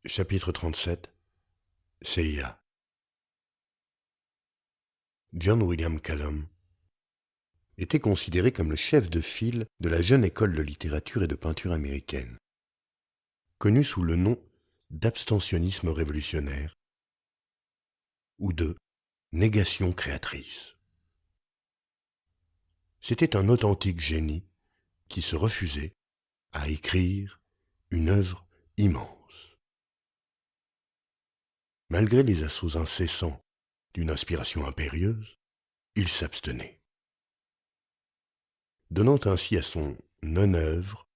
Chapitre 37 CIA. John William Callum était considéré comme le chef de file de la jeune école de littérature et de peinture américaine, connue sous le nom d'abstentionnisme révolutionnaire ou de négation créatrice. C'était un authentique génie qui se refusait à écrire une œuvre immense. Malgré les assauts incessants d'une inspiration impérieuse, il s'abstenait, donnant ainsi à son non-œuvre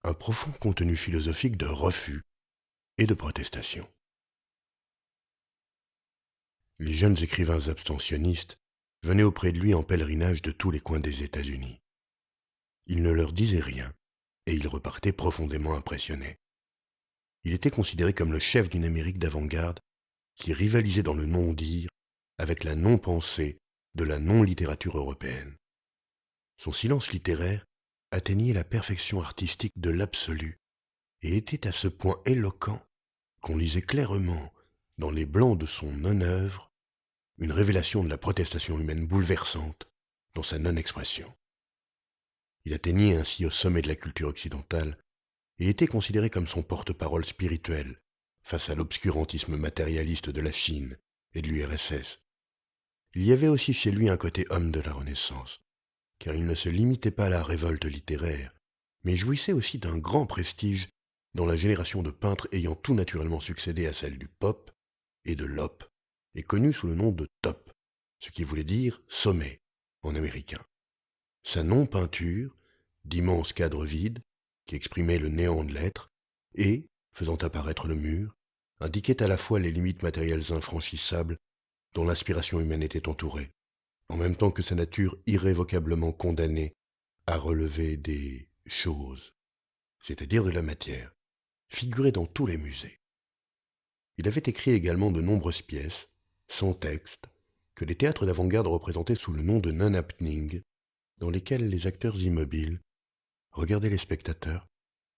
un profond contenu philosophique de refus et de protestation. Les jeunes écrivains abstentionnistes venaient auprès de lui en pèlerinage de tous les coins des États-Unis. Il ne leur disait rien et ils repartaient profondément impressionnés. Il était considéré comme le chef d'une Amérique d'avant-garde qui rivalisait dans le non-dire avec la non-pensée de la non-littérature européenne. Son silence littéraire atteignait la perfection artistique de l'absolu et était à ce point éloquent qu'on lisait clairement dans les blancs de son non-œuvre une révélation de la protestation humaine bouleversante dans sa non-expression. Il atteignait ainsi au sommet de la culture occidentale et était considéré comme son porte-parole spirituel face à l'obscurantisme matérialiste de la Chine et de l'URSS. Il y avait aussi chez lui un côté homme de la Renaissance, car il ne se limitait pas à la révolte littéraire, mais jouissait aussi d'un grand prestige dans la génération de peintres ayant tout naturellement succédé à celle du pop et de l'op, et connu sous le nom de top, ce qui voulait dire sommet en américain. Sa non-peinture, d'immenses cadres vides, qui exprimaient le néant de l'être, et, faisant apparaître le mur, indiquait à la fois les limites matérielles infranchissables dont l'inspiration humaine était entourée, en même temps que sa nature irrévocablement condamnée à relever des choses, c'est-à-dire de la matière, figurait dans tous les musées. Il avait écrit également de nombreuses pièces, sans texte, que les théâtres d'avant-garde représentaient sous le nom de non-happening, dans lesquels les acteurs immobiles regardaient les spectateurs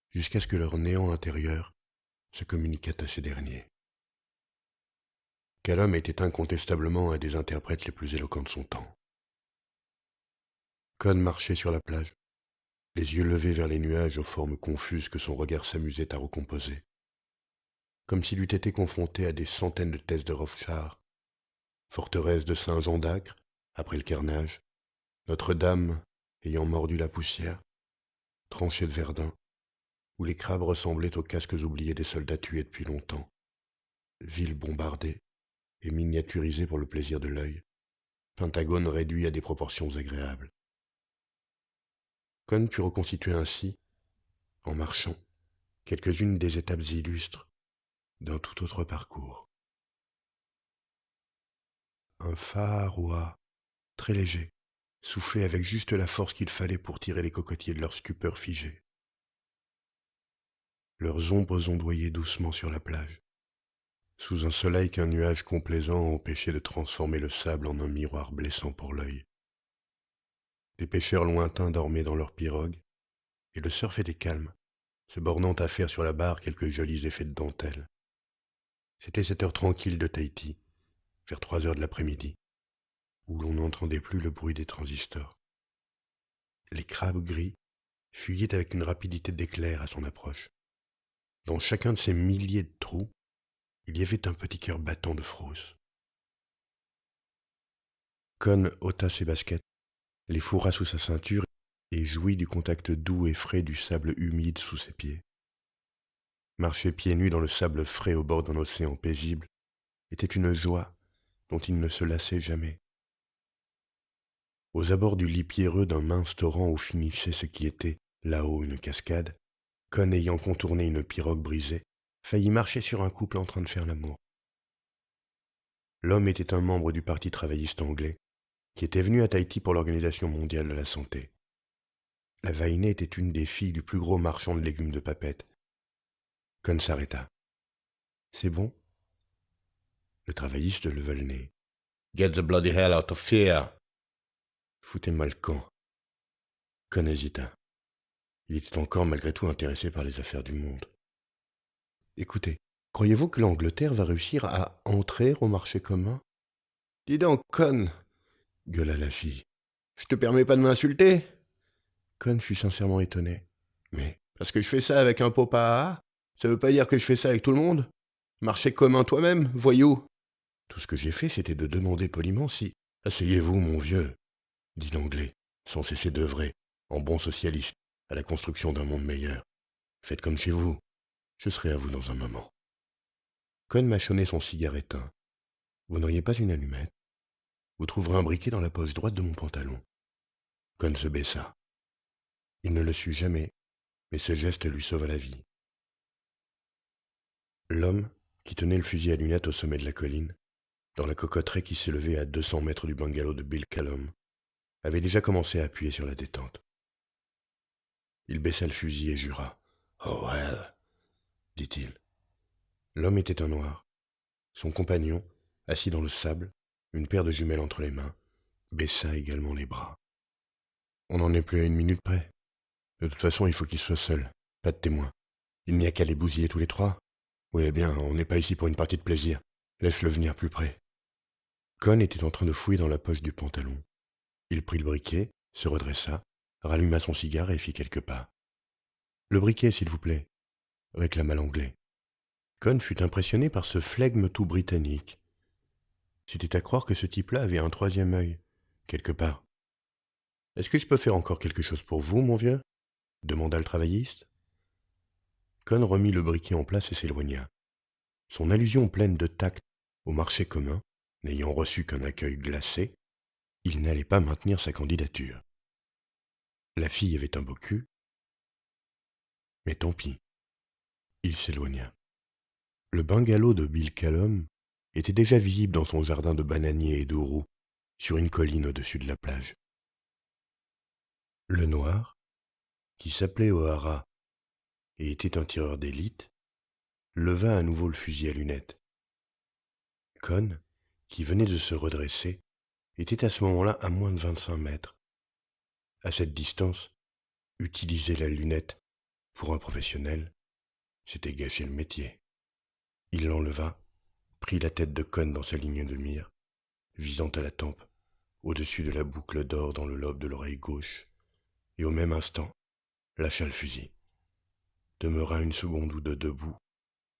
jusqu'à ce que leur néant intérieur se communiquât à ces derniers. Callum était incontestablement un des interprètes les plus éloquents de son temps. Cohn marchait sur la plage, les yeux levés vers les nuages aux formes confuses que son regard s'amusait à recomposer, comme s'il eût été confronté à des centaines de thèses de Rothschild, forteresse de Saint-Jean d'Acre, après le carnage, Notre-Dame ayant mordu la poussière, tranchée de Verdun, où les crabes ressemblaient aux casques oubliés des soldats tués depuis longtemps, ville bombardée et miniaturisée pour le plaisir de l'œil, Pentagone réduit à des proportions agréables. Cohn put reconstituer ainsi, en marchant, quelques-unes des étapes illustres d'un tout autre parcours. Un phare très léger, soufflait avec juste la force qu'il fallait pour tirer les cocotiers de leur stupeur figée. Leurs ombres ondoyaient doucement sur la plage, sous un soleil qu'un nuage complaisant empêchait de transformer le sable en un miroir blessant pour l'œil. Des pêcheurs lointains dormaient dans leurs pirogues, et le surf était calme, se bornant à faire sur la barre quelques jolis effets de dentelle. C'était cette heure tranquille de Tahiti, vers 3 heures de l'après-midi, où l'on n'entendait plus le bruit des transistors. Les crabes gris fuyaient avec une rapidité d'éclair à son approche. Dans chacun de ces milliers de trous, il y avait un petit cœur battant de frousse. Cohn ôta ses baskets, les fourra sous sa ceinture et jouit du contact doux et frais du sable humide sous ses pieds. Marcher pieds nus dans le sable frais au bord d'un océan paisible était une joie dont il ne se lassait jamais. Aux abords du lit pierreux d'un mince torrent où finissait ce qui était, là-haut, une cascade, Cohn ayant contourné une pirogue brisée, faillit marcher sur un couple en train de faire l'amour. L'homme était un membre du Parti travailliste anglais, qui était venu à Tahiti pour l'Organisation mondiale de la santé. La Vainée était une des filles du plus gros marchand de légumes de Papeete. Cohn s'arrêta. « C'est bon ?» Le travailliste leva le nez. « Get the bloody hell out of here !» Foutez-moi le camp. Cohn hésita. Il était encore malgré tout intéressé par les affaires du monde. « Écoutez, Croyez-vous que l'Angleterre va réussir à entrer au marché commun? Dis donc, conne, gueula la fille. Je te permets pas de m'insulter? Con fut sincèrement étonné. Mais parce que je fais ça avec un pot pas, ça veut pas dire que je fais ça avec tout le monde? Marché commun toi-même, voyou. Tout ce que j'ai fait, c'était de demander poliment si... Asseyez-vous, mon vieux, dit l'Anglais, sans cesser d'œuvrer, en bon socialiste, à la construction d'un monde meilleur. Faites comme chez vous. Je serai à vous dans un moment. Con mâchonnait son cigare éteint. Vous n'auriez pas une allumette? Vous trouverez un briquet dans la poche droite de mon pantalon. Con se baissa. Il ne le sut jamais, mais ce geste lui sauva la vie. L'homme, qui tenait le fusil à lunettes au sommet de la colline, dans la cocoterie qui s'élevait à 200 mètres du bungalow de Bill Callum, avait déjà commencé à appuyer sur la détente. Il baissa le fusil et jura. « Oh hell !» dit-il. L'homme était un noir. Son compagnon, assis dans le sable, une paire de jumelles entre les mains, baissa également les bras. On n'en est plus à une minute près. De toute façon, il faut qu'il soit seul, pas de témoin. Il n'y a qu'à les bousiller tous les trois. Oui, eh bien, on n'est pas ici pour une partie de plaisir. Laisse-le venir plus près. Con était en train de fouiller dans la poche du pantalon. Il prit le briquet, se redressa, ralluma son cigare et fit quelques pas. « Le briquet, s'il vous plaît » réclama l'Anglais. Con fut impressionné par ce flegme tout britannique. C'était à croire que ce type-là avait un troisième œil, quelque part. « Est-ce que je peux faire encore quelque chose pour vous, mon vieux » demanda le travailliste. Con remit le briquet en place et s'éloigna. Son allusion pleine de tact au marché commun, n'ayant reçu qu'un accueil glacé, il n'allait pas maintenir sa candidature. La fille avait un beau cul, mais tant pis. Il s'éloigna. Le bungalow de Bill Callum était déjà visible dans son jardin de bananiers et d'ourous, sur une colline au-dessus de la plage. Le noir, qui s'appelait O'Hara et était un tireur d'élite, leva à nouveau le fusil à lunettes. Con, qui venait de se redresser, était à ce moment-là à moins de 25 mètres. À cette distance, utiliser la lunette pour un professionnel, c'était gâcher le métier. Il l'enleva, prit la tête de Con dans sa ligne de mire, visant à la tempe, au-dessus de la boucle d'or dans le lobe de l'oreille gauche, et au même instant, lâcha le fusil. Demeura une seconde ou deux debout,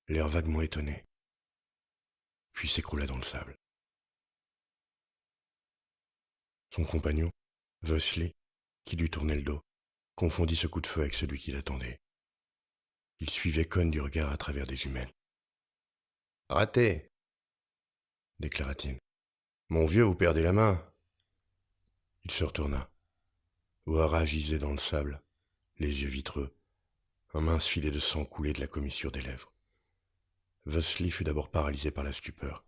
l'air vaguement étonné, puis s'écroula dans le sable. Son compagnon, Wesley, qui lui tournait le dos, confondit ce coup de feu avec celui qui l'attendait. Il suivait Con du regard à travers des jumelles. « Raté !» déclara-t-il. « Mon vieux, vous perdez la main !» Il se retourna. O'Hara gisait dans le sable, les yeux vitreux. Un mince filet de sang coulait de la commissure des lèvres. Wesley fut d'abord paralysé par la stupeur.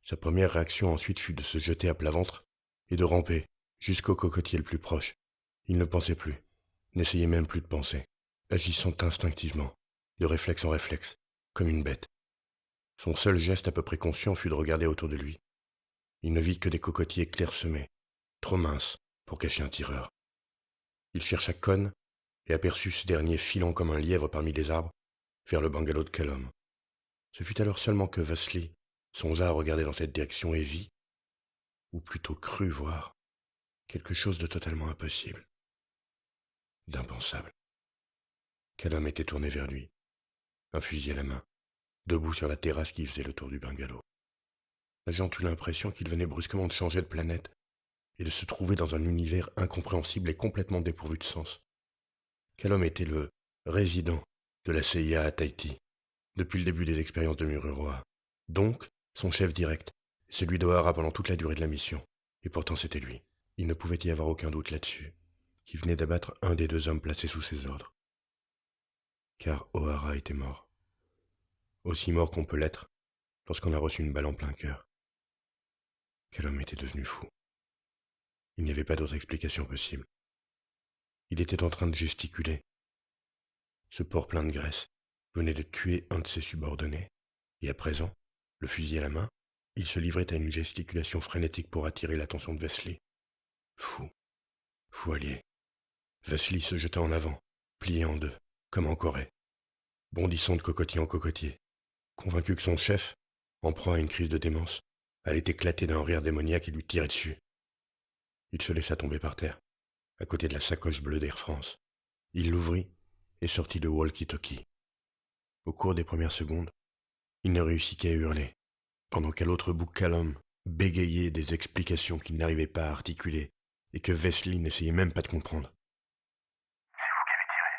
Sa première réaction ensuite fut de se jeter à plat ventre et de ramper jusqu'au cocotier le plus proche. Il ne pensait plus, n'essayait même plus de penser, agissant instinctivement, de réflexe en réflexe, comme une bête. Son seul geste à peu près conscient fut de regarder autour de lui. Il ne vit que des cocotiers clairsemés, trop minces pour cacher un tireur. Il chercha Con et aperçut ce dernier filant comme un lièvre parmi les arbres vers le bungalow de Callum. Ce fut alors seulement que Wesley songea à regarder dans cette direction et vit, ou plutôt crut voir, quelque chose de totalement impossible, d'impensable. Callum était tourné vers lui, un fusil à la main, debout sur la terrasse qui faisait le tour du bungalow. L'agent eut l'impression qu'il venait brusquement de changer de planète et de se trouver dans un univers incompréhensible et complètement dépourvu de sens. Callum était le résident de la CIA à Tahiti, depuis le début des expériences de Mururoa. Donc, son chef direct, celui d'Ohara pendant toute la durée de la mission. Et pourtant c'était lui. Il ne pouvait y avoir aucun doute là-dessus, qui venait d'abattre un des deux hommes placés sous ses ordres. Car O'Hara était mort. Aussi mort qu'on peut l'être lorsqu'on a reçu une balle en plein cœur. Quel homme était devenu fou. Il n'y avait pas d'autre explication possible. Il était en train de gesticuler. Ce porc plein de graisse venait de tuer un de ses subordonnés, et à présent, le fusil à la main, il se livrait à une gesticulation frénétique pour attirer l'attention de Wesley. Fou. Fou allié. Wesley se jeta en avant, plié en deux, comme en Corée, bondissant de cocotier en cocotier, Convaincu que son chef, en proie à une crise de démence, allait éclater d'un rire démoniaque et lui tirer dessus, il se laissa tomber par terre, à côté de la sacoche bleue d'Air France. Il l'ouvrit et sortit le walkie-talkie. Au cours des premières secondes, il ne réussit qu'à hurler, pendant qu'à l'autre bout Callum bégayait des explications qu'il n'arrivait pas à articuler et que Wesley n'essayait même pas de comprendre. C'est vous qui avez tiré.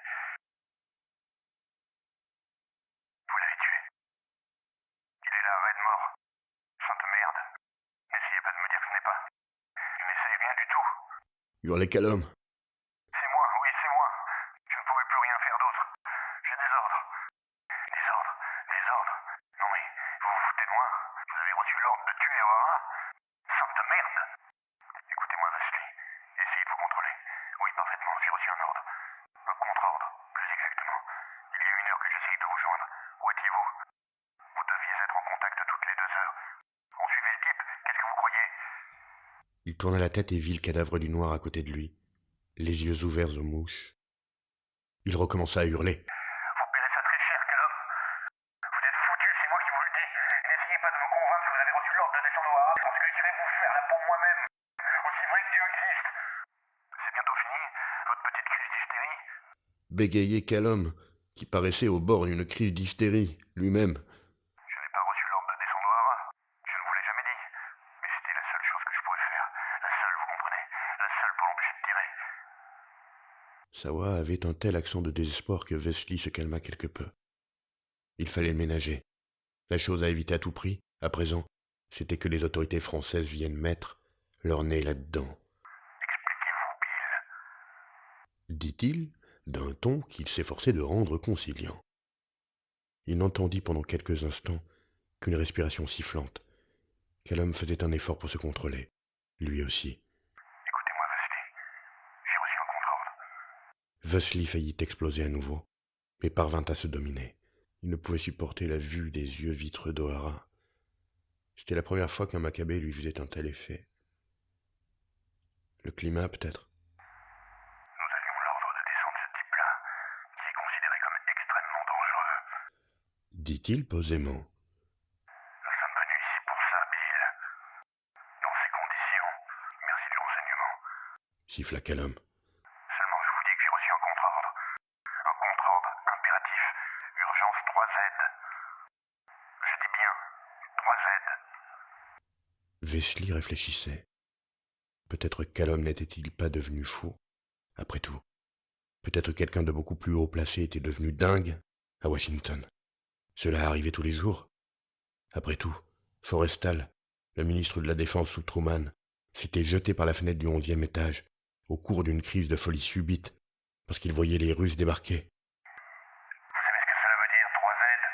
Vous l'avez tué. Il est là, raide mort. Sainte merde. N'essayez pas de me dire que ce n'est pas. Je n'essaye rien du tout. Hurlait Callum. C'est moi, oui, c'est moi. Je ne pouvais plus rien faire d'autre. J'ai des ordres. Des ordres. Des ordres. Non mais, vous vous foutez de moi. Vous avez reçu l'ordre de tuer O'Hara. Sainte merde. Écoutez-moi, Wesley. Essayez de vous contrôler. Oui, parfaitement, j'ai reçu un ordre. Un contre-ordre, plus exactement. Il y a 1 heure que j'essaye de vous joindre. Où étiez-vous? Vous deviez être en contact toutes les 2 heures. On suivait le type. Qu'est-ce que vous croyez? Il tourna la tête et vit le cadavre du noir à côté de lui, les yeux ouverts aux mouches. Il recommença à hurler. Vous paierez ça très cher, Callum. Vous êtes foutu, c'est moi qui vous le dis. N'essayez pas de me convaincre que vous avez reçu l'ordre de descendre au O'Hara parce que j'irai vous faire la peau moi-même. Aussi vrai que Dieu existe. C'est bientôt fini, votre petite crise d'hystérie. Bégayait Callum, qui paraissait au bord d'une crise d'hystérie, lui-même. Je n'ai pas reçu l'ordre de descendre au O'Hara. Je ne vous l'ai jamais dit. Mais c'était la seule chose que je pouvais faire. La seule, vous comprenez? La seule pour l'empêcher de tirer. Sa voix avait un tel accent de désespoir que Wesley se calma quelque peu. Il fallait le ménager. La chose à éviter à tout prix, à présent, c'était que les autorités françaises viennent mettre leur nez là-dedans. Expliquez-vous, Bill. Dit-il, d'un ton qu'il s'efforçait de rendre conciliant. Il n'entendit pendant quelques instants qu'une respiration sifflante. Callum faisait un effort pour se contrôler, lui aussi. Écoutez-moi, Wesley. J'ai reçu un contre-ordre. Wesley faillit exploser à nouveau, mais parvint à se dominer. Il ne pouvait supporter la vue des yeux vitreux d'Ohara. C'était la première fois qu'un Maccabée lui faisait un tel effet. Le climat, peut-être. Nous avions l'ordre de descendre ce type-là, qui est considéré comme extrêmement dangereux. Dit-il posément. Nous sommes venus ici pour ça, Bill. Dans ces conditions, merci du renseignement. Siffla Callum. Seulement, je vous dis que j'ai reçu un contre-ordre. Un contre-ordre impératif. Urgence 3Z. Je dis bien 3Z. Wesley réfléchissait. Peut-être Callum n'était-il pas devenu fou, après tout. Peut-être quelqu'un de beaucoup plus haut placé était devenu dingue à Washington. Cela arrivait tous les jours. Après tout, Forrestal, le ministre de la Défense sous Truman, s'était jeté par la fenêtre du 11e étage, au cours d'une crise de folie subite, parce qu'il voyait les Russes débarquer. Vous savez ce que cela veut dire, 3Z?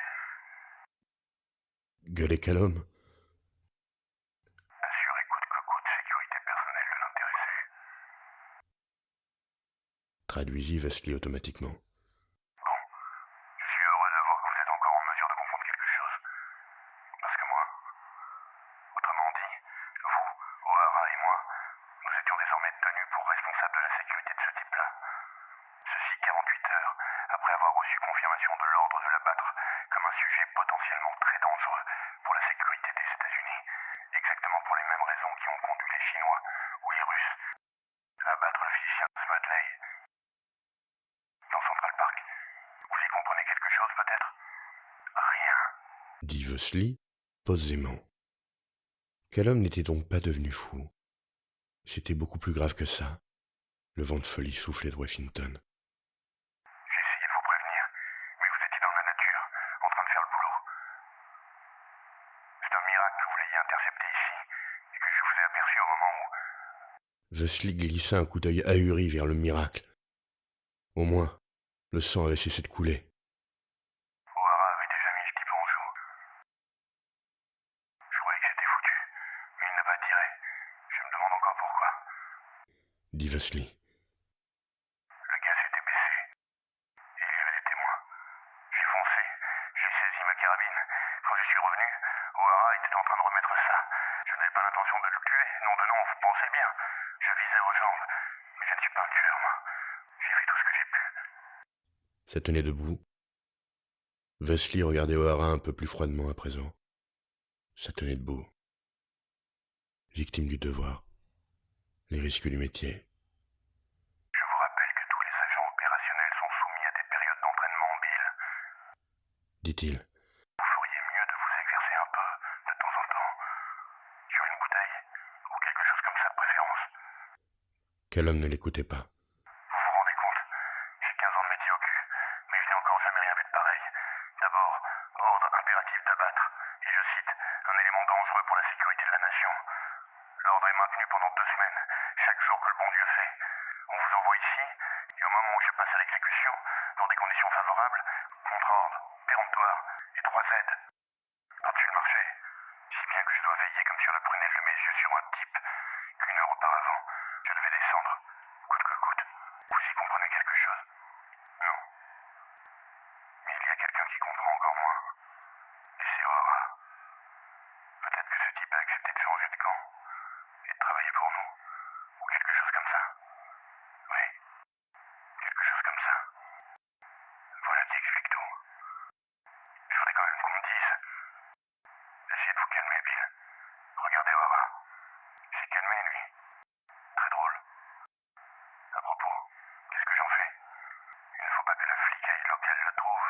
Gueulait Callum. Assurer coûte que coûte sécurité personnelle de l'intéressé. Traduisit Wesley automatiquement. Bon, je suis heureux de voir que vous êtes encore en mesure de comprendre quelque chose. Parce que moi, autrement dit, vous, O'Hara et moi, nous étions désormais tenus pour responsables de la sécurité de ce type-là. Ceci 48 heures après avoir reçu confirmation de l'ordre de l'abattre comme un sujet potentiellement très dangereux pour la sécurité des États-Unis, exactement pour les mêmes raisons qui ont conduit les Chinois ou les Russes à abattre le physicien Smedley dans Central Park. Vous y comprenez quelque chose peut-être? Rien. Dit Wesley posément. Callum n'était donc pas devenu fou. C'était beaucoup plus grave que ça. Le vent de folie soufflait de Washington. J'ai essayé de vous prévenir, mais vous étiez dans la nature, en train de faire le boulot. C'est un miracle que vous l'ayez intercepté ici, et que je vous ai aperçu au moment où... Wesley glissa un coup d'œil ahuri vers le miracle. Au moins, le sang avait cessé de couler. O'Hara avait déjà mis le type en joue. Je croyais que c'était foutu, mais il n'a pas tiré. Je me demande encore pourquoi. Dit Wesley. Le gaz s'était baissé, et il y avait des témoins. J'ai foncé, j'ai saisi ma carabine. Quand je suis revenu, O'Hara était en train de remettre ça. Je n'avais pas l'intention de le tuer, non de non, vous pensez bien. Je visais aux jambes, mais je ne suis pas un tueur, moi. J'ai fait tout ce que j'ai pu. Ça tenait debout, Wesley regardait O'Hara un peu plus froidement à présent. Ça tenait debout. Victime du devoir. Les risques du métier. Je vous rappelle que tous les agents opérationnels sont soumis à des périodes d'entraînement, Bill. Dit-il. Vous feriez mieux de vous exercer un peu, de temps en temps, sur une bouteille, ou quelque chose comme ça de préférence. Quel homme ne l'écoutait pas. Vous vous rendez compte? J'ai 15 ans de métier au cul, mais je n'ai encore jamais rien vu de pareil. D'abord, ordre impératif d'abattre, et je cite, un élément dangereux pour la sécurité de la nation. L'ordre est maintenu pendant 2 semaines, chaque jour que le bon Dieu fait. On vous envoie ici, et au moment où je passe à l'exécution, dans des conditions favorables, contre-ordre, péremptoire, et 3 aides. Par-dessus le marché, si bien que je dois veiller comme sur la prunelle de mes yeux sur un type qu'une heure auparavant, je devais descendre, coûte que coûte. Vous y comprenez quelque chose? Non. Mais il y a quelqu'un qui comprend encore moins. Et c'est O'Hara. Peut-être que ce type a accepté de changer de camp et de travailler pour nous. Ou quelque chose comme ça. Oui, quelque chose comme ça. Voilà qui explique tout. Il faudrait quand même qu'on me dise. Essayez de vous calmer, Bill. Regardez O'Hara. Il s'est calmé, lui. Très drôle. À propos, qu'est-ce que j'en fais? Il ne faut pas que la flicaille locale le trouve.